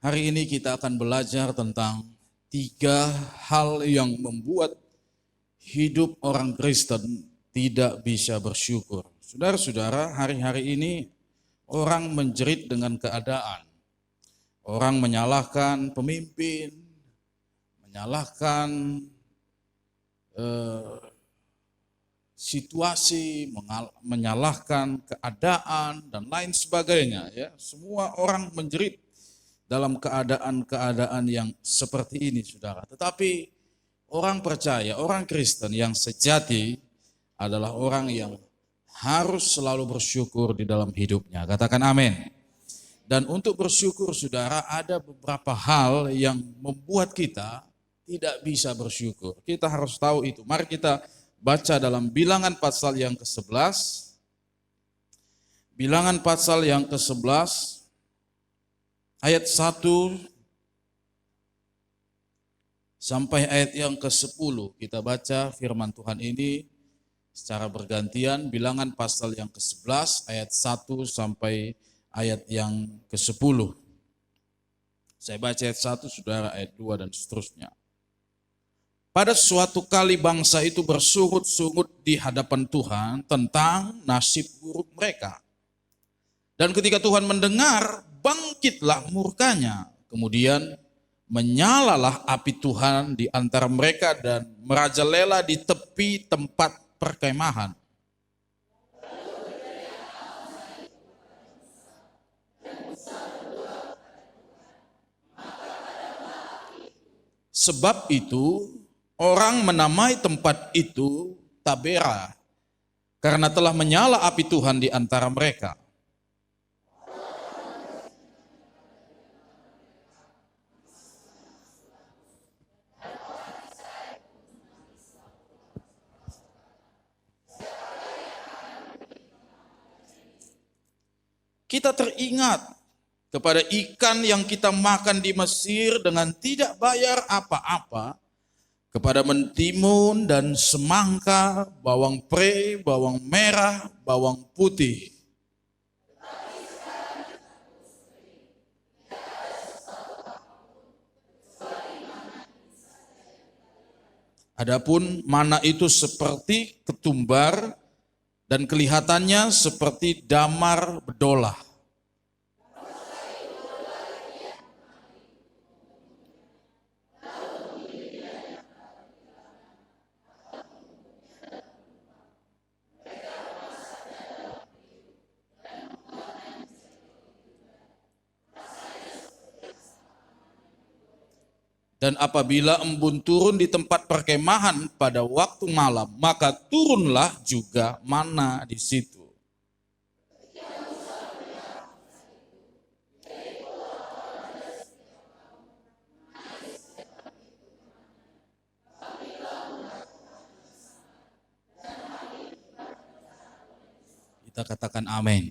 Hari ini kita akan belajar tentang 3 hal yang membuat hidup orang Kristen tidak bisa bersyukur. Saudara-saudara, hari-hari ini orang menjerit dengan keadaan. Orang menyalahkan pemimpin, menyalahkan situasi, menyalahkan keadaan dan lain sebagainya. Ya, semua orang menjerit dalam keadaan-keadaan yang seperti ini, saudara. Tetapi orang percaya, orang Kristen yang sejati adalah orang yang harus selalu bersyukur di dalam hidupnya. Katakan amin. Dan untuk bersyukur, saudara, ada beberapa hal yang membuat kita tidak bisa bersyukur. Kita harus tahu itu. Mari kita baca dalam Bilangan pasal yang ke-11. Bilangan pasal yang ke-11 ayat 1 sampai ayat yang ke-10. Kita baca firman Tuhan ini secara bergantian. Bilangan pasal yang ke-11 ayat 1 sampai ayat yang ke-10. Saya baca ayat 1, saudara, ayat 2 dan seterusnya. Pada suatu kali bangsa itu bersungut-sungut di hadapan Tuhan tentang nasib buruk mereka. Dan ketika Tuhan mendengar, bangkitlah murkanya. Kemudian menyalalah api Tuhan di antara mereka dan merajalela di tepi tempat perkemahan. Sebab itu orang menamai tempat itu Tabera, karena telah menyala api Tuhan di antara mereka. Kita teringat kepada ikan yang kita makan di Mesir dengan tidak bayar apa-apa, kepada mentimun dan semangka, bawang pre, bawang merah, bawang putih. Adapun mana itu seperti ketumbar dan kelihatannya seperti damar bedolah. Dan apabila embun turun di tempat perkemahan pada waktu malam, maka turunlah juga mana di situ. Kita katakan amin.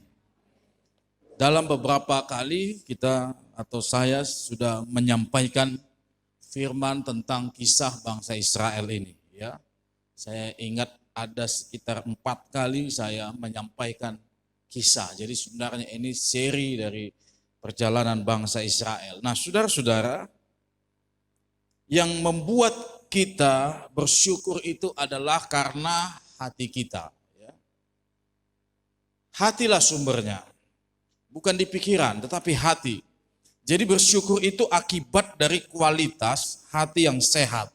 Dalam beberapa kali kita atau saya sudah menyampaikan firman tentang kisah bangsa Israel ini, ya. Saya ingat ada sekitar 4 kali saya menyampaikan kisah. Jadi sebenarnya ini seri dari perjalanan bangsa Israel. Nah, saudara-saudara, yang membuat kita bersyukur itu adalah karena hati kita. Ya. Hatilah sumbernya, bukan di pikiran, tetapi hati. Jadi bersyukur itu akibat dari kualitas hati yang sehat.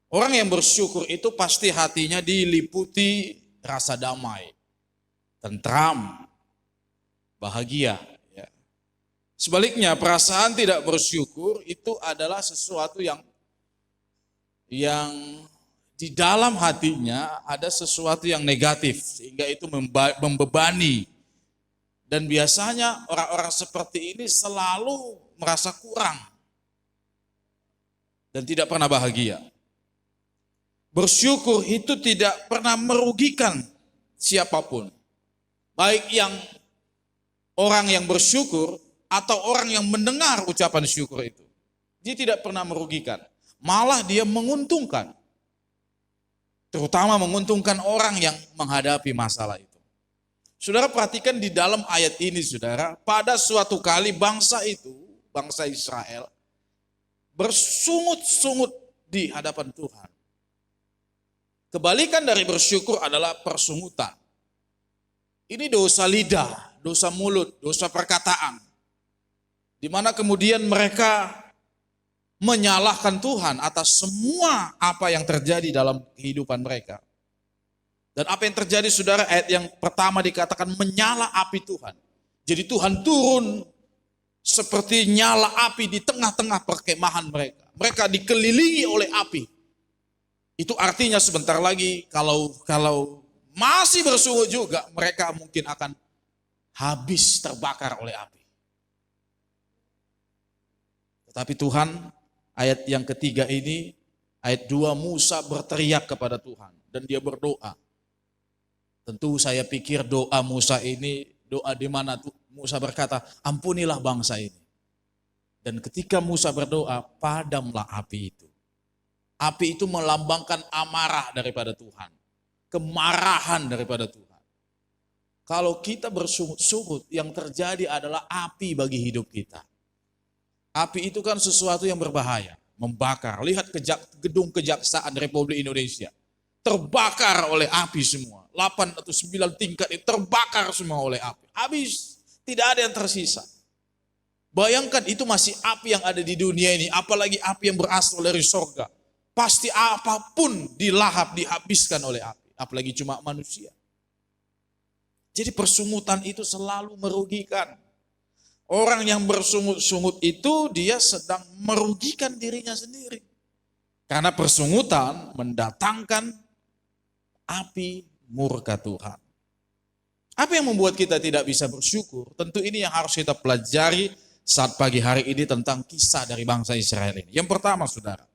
Orang yang bersyukur itu pasti hatinya diliputi rasa damai, tentram, bahagia. Ya. Sebaliknya perasaan tidak bersyukur itu adalah sesuatu yang di dalam hatinya ada sesuatu yang negatif, sehingga itu membebani. Dan biasanya orang-orang seperti ini selalu merasa kurang dan tidak pernah bahagia. Bersyukur itu tidak pernah merugikan siapapun. Baik yang orang yang bersyukur atau orang yang mendengar ucapan syukur itu. Dia tidak pernah merugikan. Malah dia menguntungkan. Terutama menguntungkan orang yang menghadapi masalah itu. Saudara perhatikan di dalam ayat ini, saudara, pada suatu kali bangsa itu bangsa Israel bersungut-sungut di hadapan Tuhan. Kebalikan dari bersyukur adalah persungutan. Ini dosa lidah, dosa mulut, dosa perkataan. Di mana kemudian mereka menyalahkan Tuhan atas semua apa yang terjadi dalam kehidupan mereka. Dan apa yang terjadi saudara, ayat yang pertama dikatakan menyala api Tuhan. Jadi Tuhan turun seperti nyala api di tengah-tengah perkemahan mereka. Mereka dikelilingi oleh api. Itu artinya sebentar lagi kalau masih bersungut juga, mereka mungkin akan habis terbakar oleh api. Tetapi Tuhan, ayat yang ketiga ini, ayat 2, Musa berteriak kepada Tuhan dan dia berdoa. Tentu saya pikir doa Musa ini, doa di mana Musa berkata, ampunilah bangsa ini. Dan ketika Musa berdoa, padamlah api itu. Api itu melambangkan amarah daripada Tuhan. Kemarahan daripada Tuhan. Kalau kita bersungut-sungut, yang terjadi adalah api bagi hidup kita. Api itu kan sesuatu yang berbahaya, membakar. Lihat gedung kejaksaan Republik Indonesia. Terbakar oleh api semua. 8 atau 9 tingkat itu terbakar semua oleh api. Habis, tidak ada yang tersisa. Bayangkan itu masih api yang ada di dunia ini, apalagi api yang berasal dari surga. Pasti apapun dilahap, dihabiskan oleh api. Apalagi cuma manusia. Jadi persungutan itu selalu merugikan. Orang yang bersungut-sungut itu dia sedang merugikan dirinya sendiri. Karena persungutan mendatangkan api murka Tuhan. Apa yang membuat kita tidak bisa bersyukur? Tentu ini yang harus kita pelajari saat pagi hari ini tentang kisah dari bangsa Israel ini. Yang pertama saudara,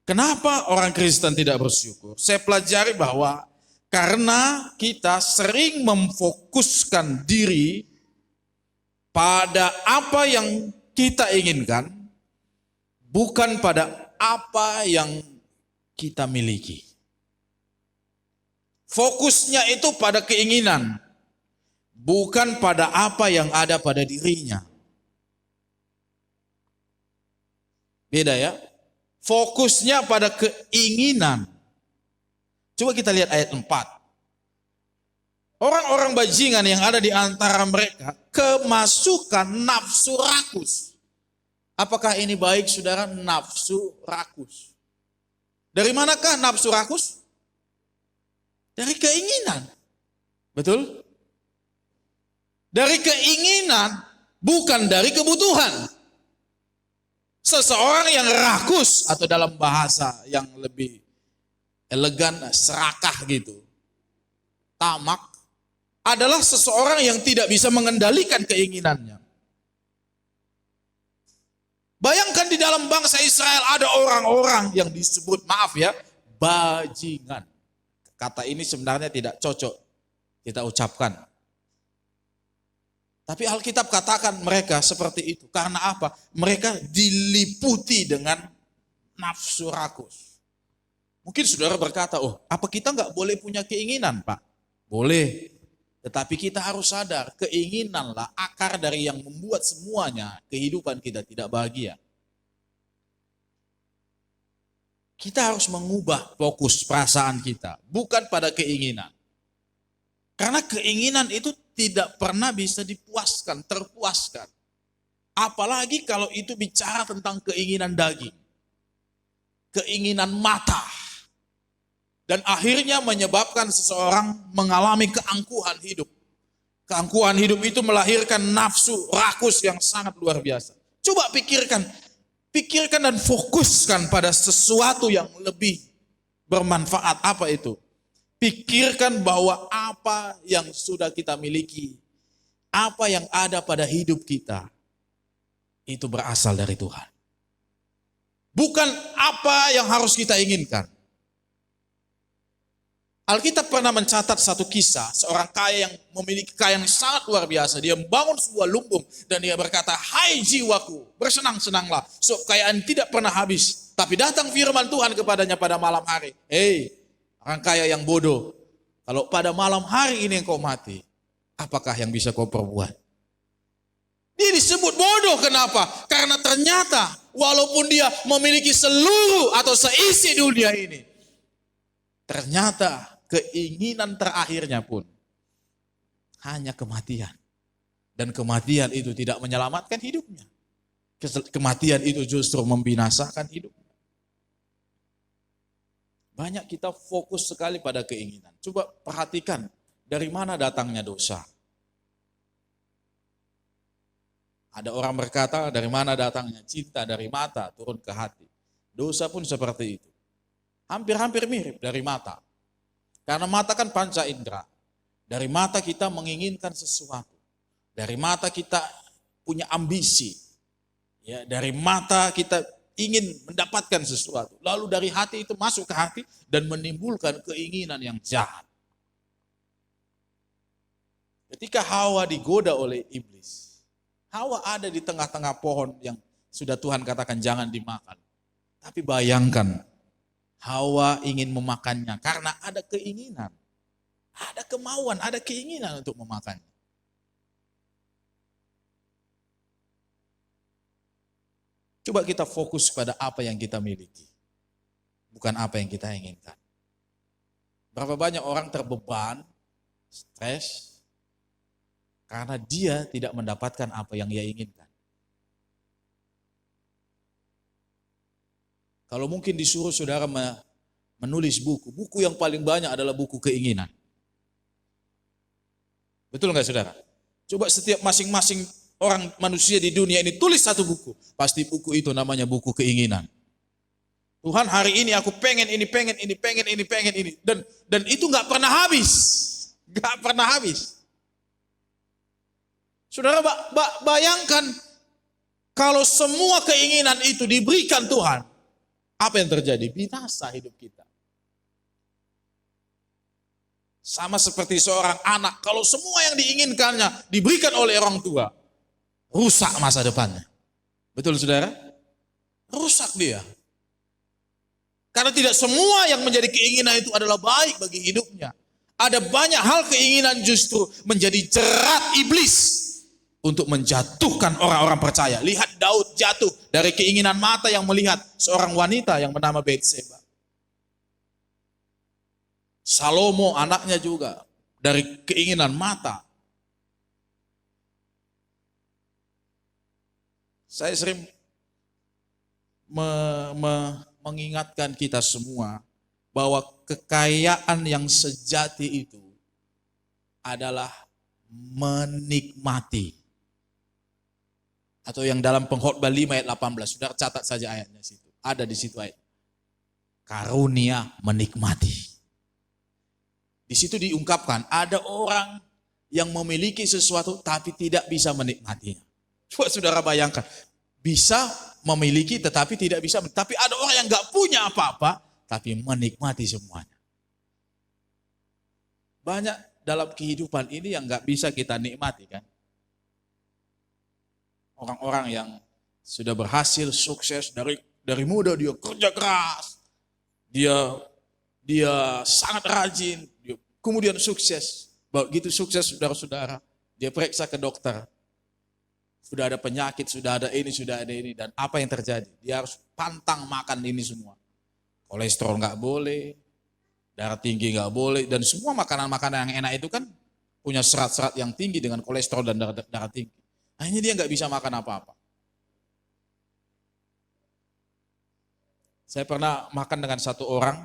kenapa orang Kristen tidak bersyukur? Saya pelajari bahwa karena kita sering memfokuskan diri pada apa yang kita inginkan, bukan pada apa yang kita miliki. Fokusnya itu pada keinginan, bukan pada apa yang ada pada dirinya. Beda ya. Fokusnya pada keinginan. Coba kita lihat ayat 4. Orang-orang bajingan yang ada di antara mereka kemasukan nafsu rakus. Apakah ini baik saudara? Nafsu rakus. Dari manakah nafsu rakus? Dari keinginan. Betul? Dari keinginan, bukan dari kebutuhan. Seseorang yang rakus, atau dalam bahasa yang lebih elegan, serakah gitu. Tamak adalah seseorang yang tidak bisa mengendalikan keinginannya. Bayangkan di dalam bangsa Israel ada orang-orang yang disebut, maaf ya, bajingan. Kata ini sebenarnya tidak cocok kita ucapkan. Tapi Alkitab katakan mereka seperti itu. Karena apa? Mereka diliputi dengan nafsu rakus. Mungkin saudara berkata, oh apa kita nggak boleh punya keinginan Pak? Boleh. Tetapi kita harus sadar, keinginanlah akar dari yang membuat semuanya kehidupan kita tidak bahagia. Kita harus mengubah fokus perasaan kita, bukan pada keinginan. Karena keinginan itu tidak pernah bisa dipuaskan, terpuaskan. Apalagi kalau itu bicara tentang keinginan daging. Keinginan mata. Dan akhirnya menyebabkan seseorang mengalami keangkuhan hidup. Keangkuhan hidup itu melahirkan nafsu rakus yang sangat luar biasa. Coba pikirkan dan fokuskan pada sesuatu yang lebih bermanfaat. Apa itu? Pikirkan bahwa apa yang sudah kita miliki, apa yang ada pada hidup kita, itu berasal dari Tuhan. Bukan apa yang harus kita inginkan. Alkitab pernah mencatat satu kisah, seorang kaya yang memiliki kekayaan yang sangat luar biasa. Dia membangun sebuah lumbung dan dia berkata, hai jiwaku, bersenang-senanglah. So, kekayaan tidak pernah habis. Tapi datang firman Tuhan kepadanya pada malam hari. Hei, orang kaya yang bodoh, kalau pada malam hari ini engkau mati, apakah yang bisa kau perbuat? Dia disebut bodoh, kenapa? Karena ternyata walaupun dia memiliki seluruh atau seisi dunia ini, ternyata keinginan terakhirnya pun hanya kematian. Dan kematian itu tidak menyelamatkan hidupnya. Kematian itu justru membinasakan hidupnya. Banyak kita fokus sekali pada keinginan. Coba perhatikan dari mana datangnya dosa. Ada orang berkata, dari mana datangnya cinta, dari mata turun ke hati. Dosa pun seperti itu. Hampir-hampir mirip dari mata. Karena mata kan panca indera. Dari mata kita menginginkan sesuatu. Dari mata kita punya ambisi. Ya, dari mata kita ingin mendapatkan sesuatu. Lalu dari hati itu masuk ke hati dan menimbulkan keinginan yang jahat. Ketika Hawa digoda oleh iblis, Hawa ada di tengah-tengah pohon yang sudah Tuhan katakan jangan dimakan. Tapi bayangkan, Hawa ingin memakannya karena ada keinginan. Ada kemauan, ada keinginan untuk memakannya. Coba kita fokus pada apa yang kita miliki. Bukan apa yang kita inginkan. Berapa banyak orang terbeban, stres, karena dia tidak mendapatkan apa yang ia inginkan. Kalau mungkin disuruh saudara menulis buku yang paling banyak adalah buku keinginan. Betul nggak saudara? Coba setiap masing-masing orang manusia di dunia ini tulis satu buku. Pasti buku itu namanya buku keinginan. Tuhan, hari ini aku pengen ini. Dan itu nggak pernah habis. Nggak pernah habis. Saudara bayangkan kalau semua keinginan itu diberikan Tuhan, apa yang terjadi? Binasa hidup kita. Sama seperti seorang anak, kalau semua yang diinginkannya diberikan oleh orang tua, rusak masa depannya. Betul saudara? Rusak dia. Karena tidak semua yang menjadi keinginan itu adalah baik bagi hidupnya. Ada banyak hal keinginan justru menjadi jerat iblis untuk menjatuhkan orang-orang percaya. Lihat Daud jatuh dari keinginan mata yang melihat seorang wanita yang bernama Batseba. Salomo anaknya juga dari keinginan mata. Saya sering mengingatkan kita semua bahwa kekayaan yang sejati itu adalah menikmati. Atau yang dalam Pengkhotbah 5 ayat 18, saudara catat saja ayatnya situ. Ada di situ ayat. Karunia menikmati. Di situ diungkapkan ada orang yang memiliki sesuatu tapi tidak bisa menikmatinya. Coba saudara bayangkan, bisa memiliki tetapi tidak bisa, tapi ada orang yang nggak punya apa-apa tapi menikmati semuanya. Banyak dalam kehidupan ini yang nggak bisa kita nikmati kan. Orang-orang yang sudah berhasil, sukses dari muda, dia kerja keras, dia sangat rajin, kemudian sukses. Begitu sukses saudara-saudara, dia periksa ke dokter. Sudah ada penyakit, sudah ada ini, dan apa yang terjadi? Dia harus pantang makan ini semua. Kolesterol nggak boleh, darah tinggi nggak boleh, dan semua makanan-makanan yang enak itu kan punya serat-serat yang tinggi dengan kolesterol dan darah tinggi. Akhirnya dia nggak bisa makan apa-apa. Saya pernah makan dengan satu orang,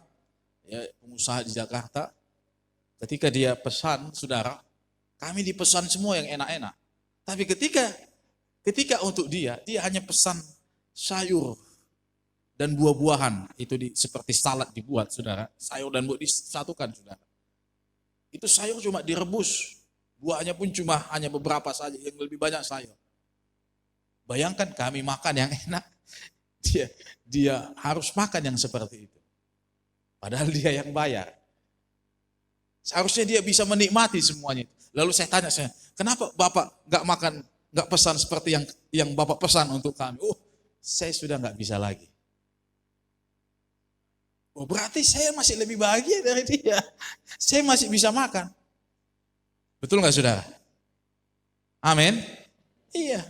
ya, pengusaha di Jakarta. Ketika dia pesan, saudara, kami dipesan semua yang enak-enak. Tapi ketika untuk dia hanya pesan sayur dan buah-buahan. Itu seperti salad dibuat, saudara. Sayur dan buah disatukan, saudara. Itu sayur cuma direbus. Buahnya pun hanya beberapa saja, yang lebih banyak sayur. Bayangkan kami makan yang enak, dia harus makan yang seperti itu. Padahal dia yang bayar. Seharusnya dia bisa menikmati semuanya. Lalu saya tanya, kenapa Bapak nggak pesan seperti yang Bapak pesan untuk kami? Oh, saya sudah nggak bisa lagi. Oh, berarti saya masih lebih bahagia dari dia. Saya masih bisa makan. Betul nggak saudara? Amin. Iya.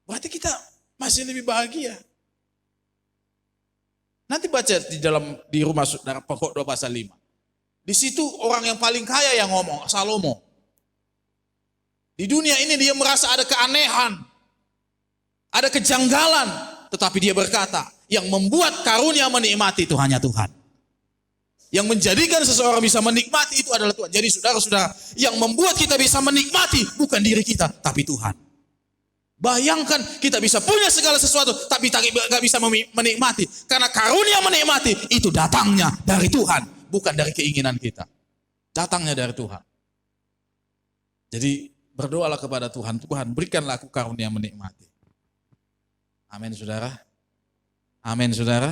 Berarti kita masih lebih bahagia. Nanti baca di rumah saudara pokok 2 pasal 5. Di situ orang yang paling kaya yang ngomong, Salomo. Di dunia ini dia merasa ada keanehan, ada kejanggalan, tetapi dia berkata, yang membuat karunia menikmati itu hanya Tuhan. Yang menjadikan seseorang bisa menikmati itu adalah Tuhan. Jadi saudara-saudara, yang membuat kita bisa menikmati bukan diri kita, tapi Tuhan. Bayangkan kita bisa punya segala sesuatu, tapi tidak bisa menikmati. Karena karunia menikmati itu datangnya dari Tuhan, bukan dari keinginan kita. Datangnya dari Tuhan. Jadi berdoalah kepada Tuhan, Tuhan berikanlah aku karunia menikmati. Amin saudara. Amin saudara.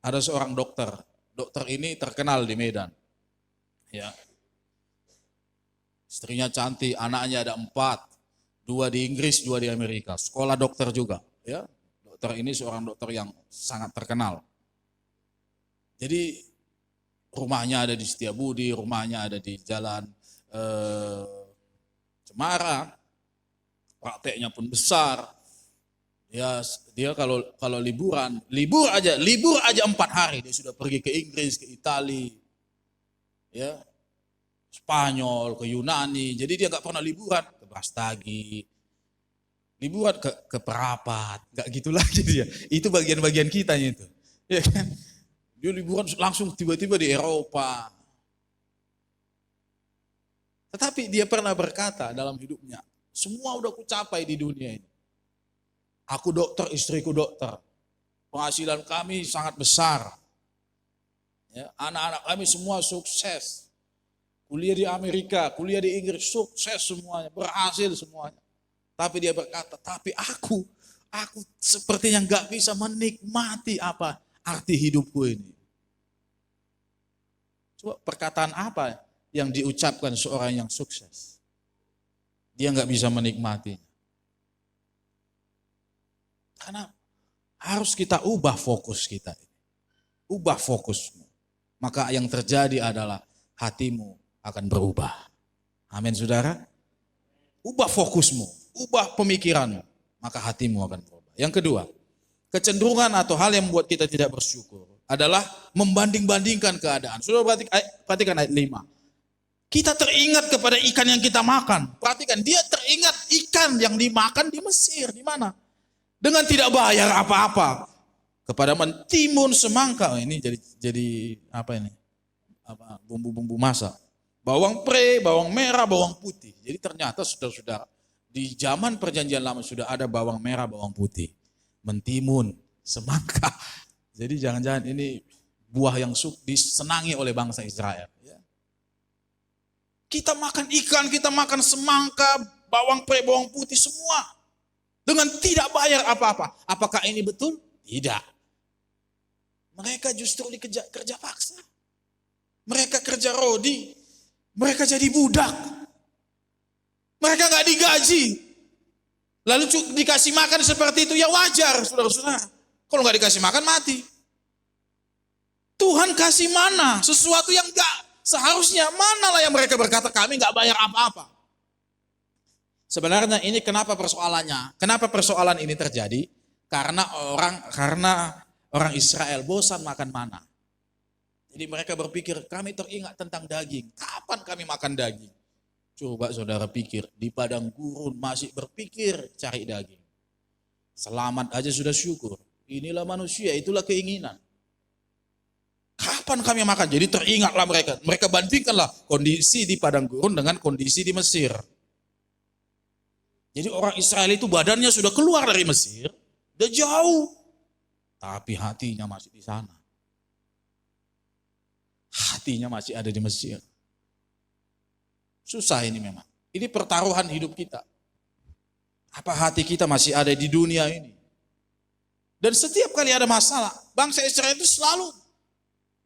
Ada seorang dokter. Dokter ini terkenal di Medan. Ya. Istrinya cantik, anaknya ada 4. 2 di Inggris, 2 di Amerika. Sekolah dokter juga. Ya. Dokter ini seorang dokter yang sangat terkenal. Jadi rumahnya ada di Setiabudi, rumahnya ada di Jalan Cemara. Prakteknya pun besar. Dia kalau liburan, libur aja 4 hari dia sudah pergi ke Inggris, ke Italia, ya, Spanyol, ke Yunani. Jadi dia nggak pernah liburan ke Brastagi, liburan ke Perapat, nggak gitu lagi dia. Itu bagian-bagian kitanya itu, ya kan? Dia liburan langsung tiba-tiba di Eropa. Tetapi dia pernah berkata dalam hidupnya, semua udah kucapai di dunia ini. Aku dokter, istriku dokter. Penghasilan kami sangat besar. Ya, anak-anak kami semua sukses. Kuliah di Amerika, kuliah di Inggris, sukses semuanya, berhasil semuanya. Tapi dia berkata, tapi aku sepertinya nggak bisa menikmati apa arti hidupku ini. Coba perkataan apa yang diucapkan seorang yang sukses? Dia nggak bisa menikmatinya. Karena harus kita ubah fokus kita. Ubah fokusmu. Maka yang terjadi adalah hatimu akan berubah. Amin saudara. Ubah fokusmu. Ubah pemikiranmu. Maka hatimu akan berubah. Yang kedua, kecenderungan atau hal yang membuat kita tidak bersyukur adalah membanding-bandingkan keadaan. Saudara perhatikan ayat 5. Kita teringat kepada ikan yang kita makan. Perhatikan, dia teringat ikan yang dimakan di Mesir. Di mana? Dengan tidak bayar apa-apa kepada mentimun semangka. Ini jadi apa ini? Apa bumbu-bumbu masak. Bawang pre, bawang merah, bawang putih. Jadi ternyata saudara-saudara di zaman perjanjian lama sudah ada bawang merah, bawang putih. Mentimun, semangka. Jadi jangan-jangan ini buah yang disenangi oleh bangsa Israel. Ya. Kita makan ikan, kita makan semangka, bawang pre, bawang putih semua. Dengan tidak bayar apa-apa. Apakah ini betul? Tidak. Mereka justru kerja paksa. Mereka kerja rodi. Mereka jadi budak. Mereka gak digaji. Lalu dikasih makan seperti itu, ya wajar saudara-saudara. Kalau gak dikasih makan mati. Tuhan kasih mana? Sesuatu yang gak seharusnya. Manalah yang mereka berkata kami gak bayar apa-apa. Sebenarnya ini kenapa persoalannya? Kenapa persoalan ini terjadi? Karena orang Israel bosan makan mana. Jadi mereka berpikir, kami teringat tentang daging. Kapan kami makan daging? Coba saudara pikir, di padang gurun masih berpikir cari daging. Selamat aja sudah syukur. Inilah manusia, itulah keinginan. Kapan kami makan? Jadi teringatlah mereka. Mereka bandingkanlah kondisi di padang gurun dengan kondisi di Mesir. Jadi orang Israel itu badannya sudah keluar dari Mesir, udah jauh. Tapi hatinya masih di sana. Hatinya masih ada di Mesir. Susah ini memang. Ini pertaruhan hidup kita. Apa hati kita masih ada di dunia ini? Dan setiap kali ada masalah, bangsa Israel itu selalu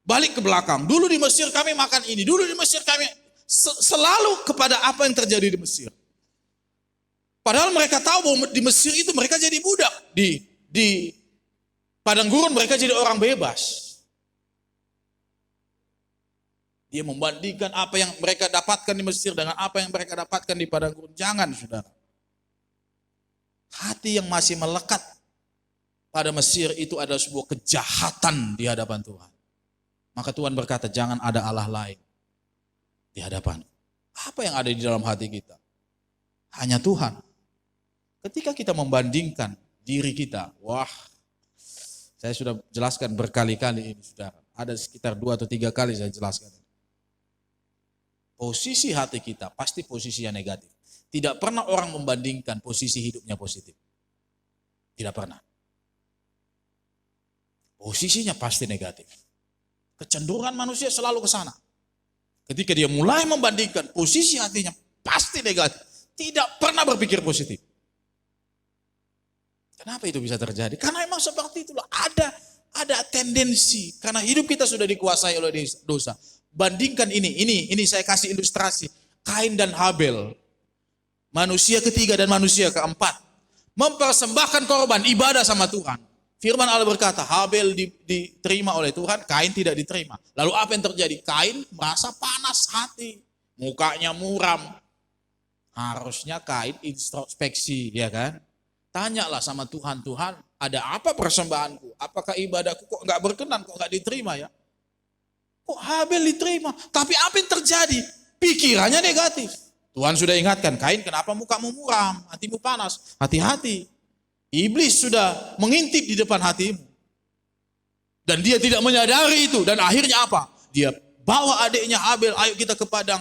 balik ke belakang. Dulu di Mesir kami makan ini, dulu di Mesir kami selalu kepada apa yang terjadi di Mesir. Padahal mereka tahu bahwa di Mesir itu mereka jadi budak. Di padang gurun mereka jadi orang bebas. Dia membandingkan apa yang mereka dapatkan di Mesir dengan apa yang mereka dapatkan di padang gurun. Jangan, saudara. Hati yang masih melekat pada Mesir itu adalah sebuah kejahatan di hadapan Tuhan. Maka Tuhan berkata, jangan ada Allah lain di hadapan. Apa yang ada di dalam hati kita? Hanya Tuhan. Ketika kita membandingkan diri kita, wah, saya sudah jelaskan berkali-kali ini, saudara. Ada sekitar 2 atau 3 kali saya jelaskan. Posisi hati kita pasti posisi yang negatif. Tidak pernah orang membandingkan posisi hidupnya positif. Tidak pernah. Posisinya pasti negatif. Kecenderungan manusia selalu ke sana. Ketika dia mulai membandingkan, posisi hatinya pasti negatif. Tidak pernah berpikir positif. Kenapa itu bisa terjadi? Karena memang seperti itulah. Ada tendensi. Karena hidup kita sudah dikuasai oleh dosa. Bandingkan ini saya kasih ilustrasi. Kain dan Habel. Manusia ketiga dan manusia keempat. Mempersembahkan korban ibadah sama Tuhan. Firman Allah berkata, Habel diterima oleh Tuhan, Kain tidak diterima. Lalu apa yang terjadi? Kain merasa panas hati. Mukanya muram. Harusnya Kain introspeksi, ya kan? Tanyalah sama Tuhan, Tuhan, ada apa persembahanku? Apakah ibadahku kok enggak berkenan, kok enggak diterima ya? Kok Habel diterima? Tapi apa yang terjadi? Pikirannya negatif. Tuhan sudah ingatkan, Kain kenapa mukamu muram, hatimu panas? Hati-hati. Iblis sudah mengintip di depan hatimu. Dan dia tidak menyadari itu. Dan akhirnya apa? Dia bawa adiknya Habel, ayo kita ke padang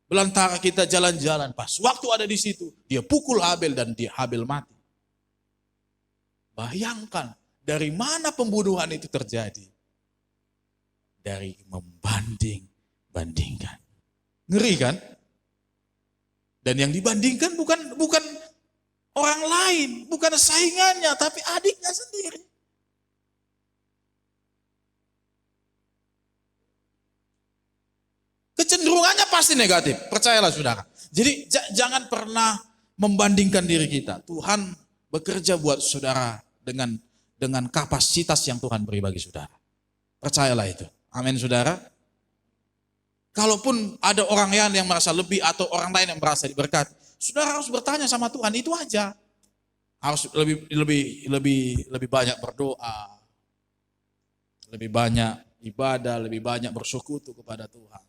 belantara, kita jalan-jalan. Pas waktu ada di situ, dia pukul Habel dan Habel mati. Bayangkan, dari mana pembunuhan itu terjadi? Dari membanding-bandingkan. Ngeri kan? Dan yang dibandingkan bukan orang lain, bukan saingannya, tapi adiknya sendiri. Kecenderungannya pasti negatif, percayalah saudara. Jadi jangan pernah membandingkan diri kita. Tuhan bekerja buat saudara dengan kapasitas yang Tuhan beri bagi saudara. Percayalah itu. Amin saudara. Kalaupun ada orang yang merasa lebih atau orang lain yang merasa diberkati, saudara harus bertanya sama Tuhan, itu aja. Harus lebih banyak berdoa, lebih banyak ibadah, lebih banyak bersekutu kepada Tuhan.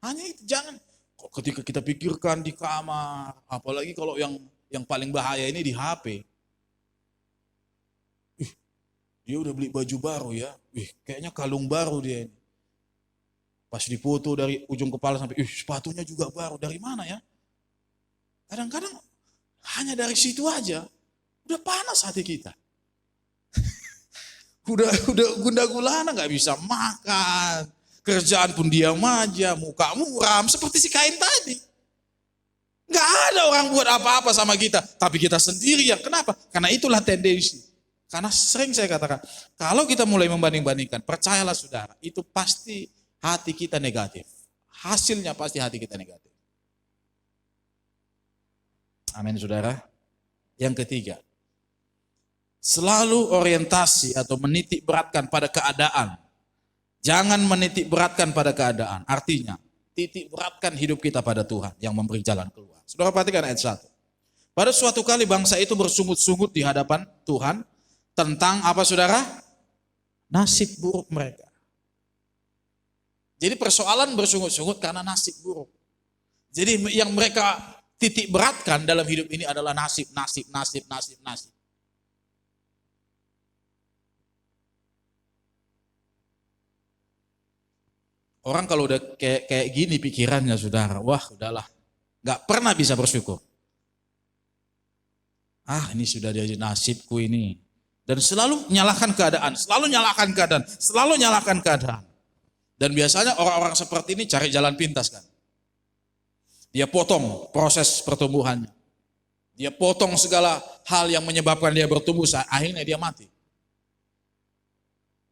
Hanya itu, jangan kok ketika kita pikirkan di kamar, apalagi kalau yang paling bahaya ini di HP. Dia udah beli baju baru ya, kayaknya kalung baru dia ini. Pas dipoto dari ujung kepala sampai, sepatunya juga baru, dari mana ya? Kadang-kadang hanya dari situ aja, udah panas hati kita. udah gundah gulana, nggak bisa makan, kerjaan pun diam aja, muka muram, seperti si Kain tadi. Nggak ada orang buat apa-apa sama kita, tapi kita sendiri yang kenapa? Karena itulah tendensi. Karena sering saya katakan, kalau kita mulai membanding-bandingkan, percayalah saudara, itu pasti hati kita negatif. Hasilnya pasti hati kita negatif. Amin saudara. Yang ketiga, selalu orientasi atau menitik beratkan pada keadaan. Jangan menitik beratkan pada keadaan. Artinya, titik beratkan hidup kita pada Tuhan yang memberi jalan keluar. Saudara perhatikan ayat 1. Pada suatu kali bangsa itu bersungut-sungut di hadapan Tuhan tentang apa saudara? Nasib buruk mereka. Jadi persoalan bersungut-sungut karena nasib buruk. Jadi yang mereka titik beratkan dalam hidup ini adalah nasib. Orang kalau udah kayak gini pikirannya saudara, wah udahlah, gak pernah bisa bersyukur. Ini sudah jadi nasibku ini. Dan selalu nyalakan keadaan. Dan biasanya orang-orang seperti ini cari jalan pintas kan. Dia potong proses pertumbuhannya. Dia potong segala hal yang menyebabkan dia bertumbuh, akhirnya dia mati.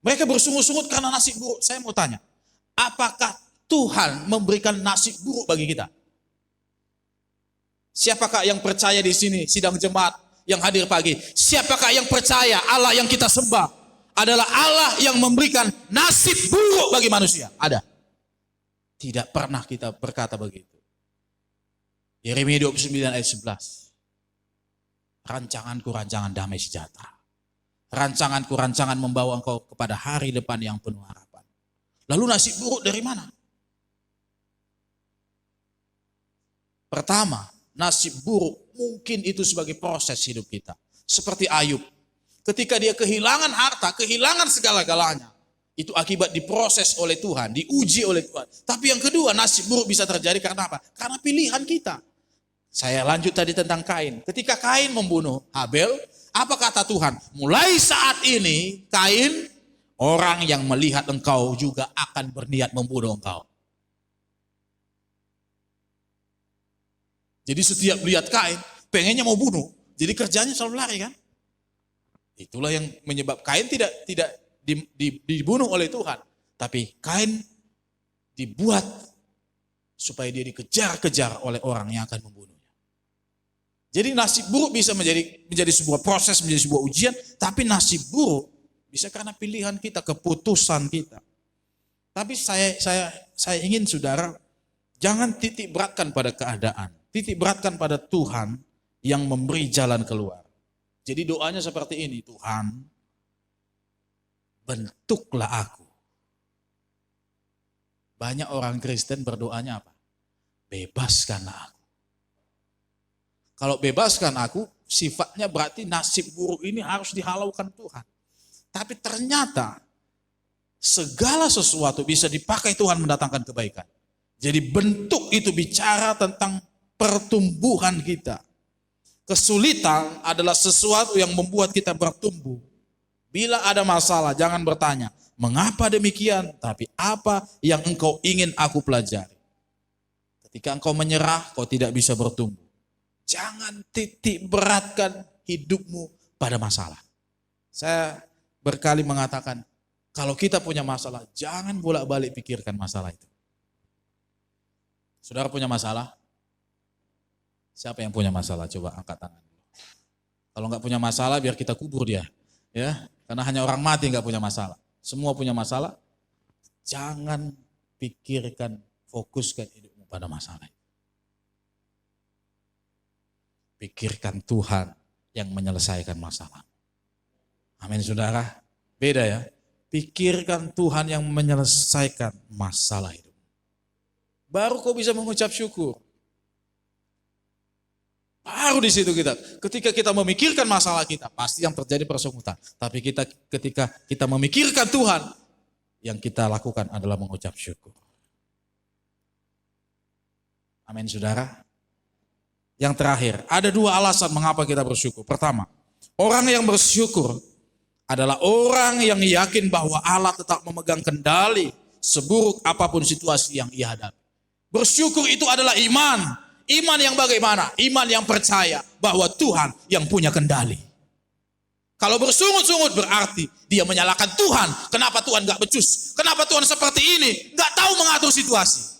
Mereka bersungut-sungut karena nasib buruk. Saya mau tanya, apakah Tuhan memberikan nasib buruk bagi kita? Siapakah yang percaya di sini sidang jemaat yang hadir pagi? Siapakah yang percaya Allah yang kita sembah adalah Allah yang memberikan nasib buruk bagi manusia? Ada? Tidak pernah kita berkata begitu. Yeremia 29 ayat 11. Rancanganku rancangan damai sejahtera. Rancanganku rancangan membawa engkau kepada hari depan yang penuh harapan. Lalu nasib buruk dari mana? Pertama, nasib buruk mungkin itu sebagai proses hidup kita. Seperti Ayub. Ketika dia kehilangan harta, kehilangan segala-galanya. Itu akibat diproses oleh Tuhan, diuji oleh Tuhan. Tapi yang kedua, nasib buruk bisa terjadi karena apa? Karena pilihan kita. Saya lanjut tadi tentang Kain. Ketika Kain membunuh Habel, apa kata Tuhan? Mulai saat ini, Kain, orang yang melihat engkau juga akan berniat membunuh engkau. Jadi setiap lihat Kain, pengennya mau bunuh. Jadi kerjanya selalu lari kan? Itulah yang menyebabkan Kain tidak dibunuh oleh Tuhan. Tapi Kain dibuat supaya dia dikejar-kejar oleh orang yang akan membunuhnya. Jadi nasib buruk bisa menjadi sebuah proses, menjadi sebuah ujian. Tapi nasib buruk bisa karena pilihan kita, keputusan kita. Tapi saya ingin saudara, jangan titik beratkan pada keadaan. Titik beratkan pada Tuhan yang memberi jalan keluar. Jadi doanya seperti ini, Tuhan, bentuklah aku. Banyak orang Kristen berdoanya apa? Bebaskanlah aku. Kalau bebaskan aku, sifatnya berarti nasib buruk ini harus dihalaukan Tuhan. Tapi ternyata segala sesuatu bisa dipakai Tuhan mendatangkan kebaikan. Jadi bentuk itu bicara tentang pertumbuhan kita. Kesulitan adalah sesuatu yang membuat kita bertumbuh. Bila ada masalah, jangan bertanya, mengapa demikian? Tapi apa yang engkau ingin aku pelajari? Ketika engkau menyerah, kau tidak bisa bertumbuh. Jangan titik beratkan hidupmu pada masalah. Saya berkali mengatakan, kalau kita punya masalah, jangan bolak-balik pikirkan masalah itu. Saudara punya masalah? Siapa yang punya masalah? Coba angkat tangan. Kalau nggak punya masalah, biar kita kubur dia. Ya, karena hanya orang mati nggak punya masalah. Semua punya masalah. Jangan pikirkan, fokuskan hidupmu pada masalah. Pikirkan Tuhan yang menyelesaikan masalah. Amin saudara. Beda ya. Pikirkan Tuhan yang menyelesaikan masalah hidup. Baru kau bisa mengucap syukur. Baru di situ ketika kita memikirkan masalah kita, pasti yang terjadi persekutuan. Tapi ketika kita memikirkan Tuhan, yang kita lakukan adalah mengucap syukur. Amin saudara. Yang terakhir, ada dua alasan mengapa kita bersyukur. Pertama, orang yang bersyukur adalah orang yang yakin bahwa Allah tetap memegang kendali seburuk apapun situasi yang ia hadapi. Bersyukur itu adalah iman. Iman yang bagaimana? Iman yang percaya bahwa Tuhan yang punya kendali. Kalau bersungut-sungut berarti dia menyalahkan Tuhan. Kenapa Tuhan gak becus? Kenapa Tuhan seperti ini? Gak tahu mengatur situasi.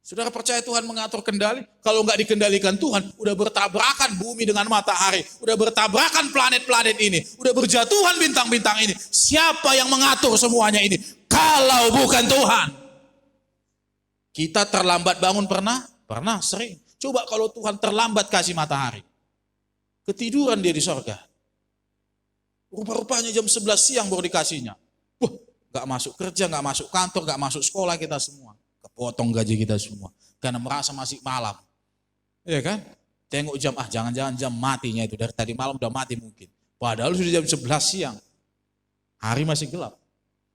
Saudara percaya Tuhan mengatur kendali? Kalau nggak dikendalikan Tuhan, udah bertabrakan bumi dengan matahari, udah bertabrakan planet-planet ini, udah berjatuhan bintang-bintang ini. Siapa yang mengatur semuanya ini? Kalau bukan Tuhan. Kita terlambat bangun pernah? Pernah, sering. Coba kalau Tuhan terlambat kasih matahari. Ketiduran dia di sorga. Rupa-rupanya jam 11 siang baru dikasihnya. Wah, nggak masuk kerja, nggak masuk kantor, nggak masuk sekolah kita semua. Kepotong gaji kita semua. Karena merasa masih malam. Iya kan? Tengok jam, jangan-jangan jam matinya itu. Dari tadi malam udah mati mungkin. Padahal sudah jam 11 siang. Hari masih gelap.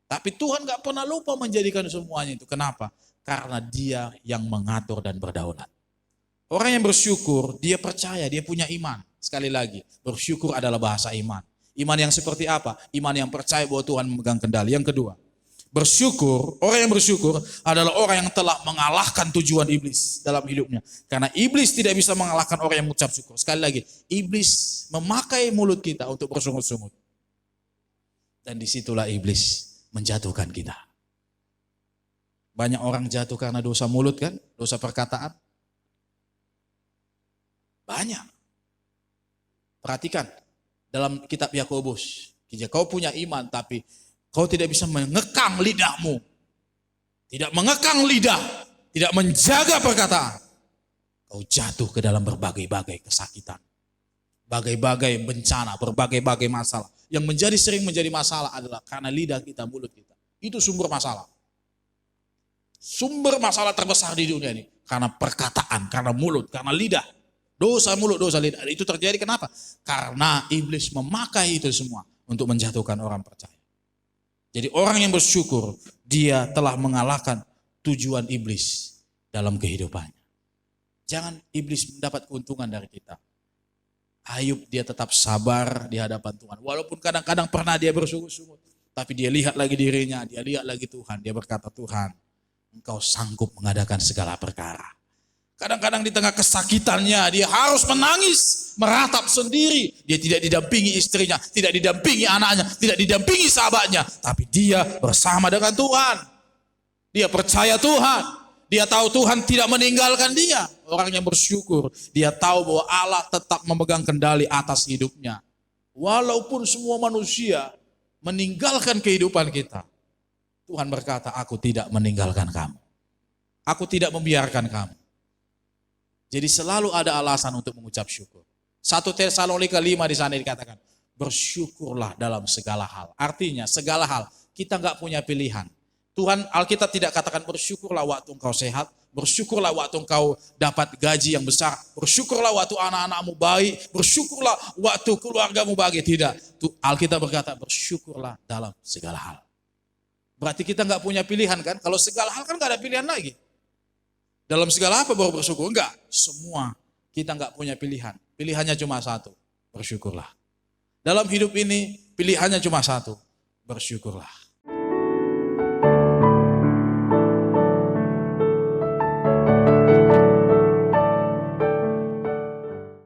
Tapi Tuhan gak pernah lupa menjadikan semuanya itu. Kenapa? Karena dia yang mengatur dan berdaulat. Orang yang bersyukur, dia percaya, dia punya iman. Sekali lagi, bersyukur adalah bahasa iman. Iman yang seperti apa? Iman yang percaya bahwa Tuhan memegang kendali. Yang kedua, bersyukur, orang yang bersyukur adalah orang yang telah mengalahkan tujuan iblis dalam hidupnya. Karena iblis tidak bisa mengalahkan orang yang mengucap syukur. Sekali lagi, iblis memakai mulut kita untuk bersungut-sungut. Dan disitulah iblis menjatuhkan kita. Banyak orang jatuh karena dosa mulut kan, dosa perkataan. Banyak. Perhatikan dalam kitab Yakobus, jika kau punya iman tapi kau tidak bisa mengekang lidahmu, tidak mengekang lidah, tidak menjaga perkataan, kau jatuh ke dalam berbagai-bagai kesakitan, berbagai-bagai bencana, berbagai-bagai masalah. Yang sering menjadi masalah adalah karena lidah kita, mulut kita. Itu sumber masalah. Sumber masalah terbesar di dunia ini karena perkataan, karena mulut, karena lidah. Dosa mulut, dosa lidah. Itu terjadi kenapa? Karena iblis memakai itu semua untuk menjatuhkan orang percaya. Jadi orang yang bersyukur, dia telah mengalahkan tujuan iblis dalam kehidupannya. Jangan iblis mendapat keuntungan dari kita. Ayub dia tetap sabar di hadapan Tuhan. Walaupun kadang-kadang pernah dia bersungut-sungut. Tapi dia lihat lagi dirinya, dia lihat lagi Tuhan. Dia berkata, Tuhan, Engkau sanggup mengadakan segala perkara. Kadang-kadang di tengah kesakitannya dia harus menangis, meratap sendiri. Dia tidak didampingi istrinya, tidak didampingi anaknya, tidak didampingi sahabatnya. Tapi dia bersama dengan Tuhan. Dia percaya Tuhan. Dia tahu Tuhan tidak meninggalkan dia. Orang yang bersyukur, dia tahu bahwa Allah tetap memegang kendali atas hidupnya. Walaupun semua manusia meninggalkan kehidupan kita. Tuhan berkata, aku tidak meninggalkan kamu. Aku tidak membiarkan kamu. Jadi selalu ada alasan untuk mengucap syukur. 1 Tesalonika 5 di sana dikatakan, bersyukurlah dalam segala hal. Artinya segala hal, kita nggak punya pilihan. Tuhan, Alkitab tidak katakan bersyukurlah waktu engkau sehat, bersyukurlah waktu engkau dapat gaji yang besar, bersyukurlah waktu anak-anakmu baik, bersyukurlah waktu keluargamu bahagia. Tidak, Alkitab berkata bersyukurlah dalam segala hal. Berarti kita nggak punya pilihan kan? Kalau segala hal kan nggak ada pilihan lagi. Dalam segala apa baru bersyukur? Enggak, semua kita nggak punya pilihan. Pilihannya cuma satu, bersyukurlah. Dalam hidup ini pilihannya cuma satu, bersyukurlah.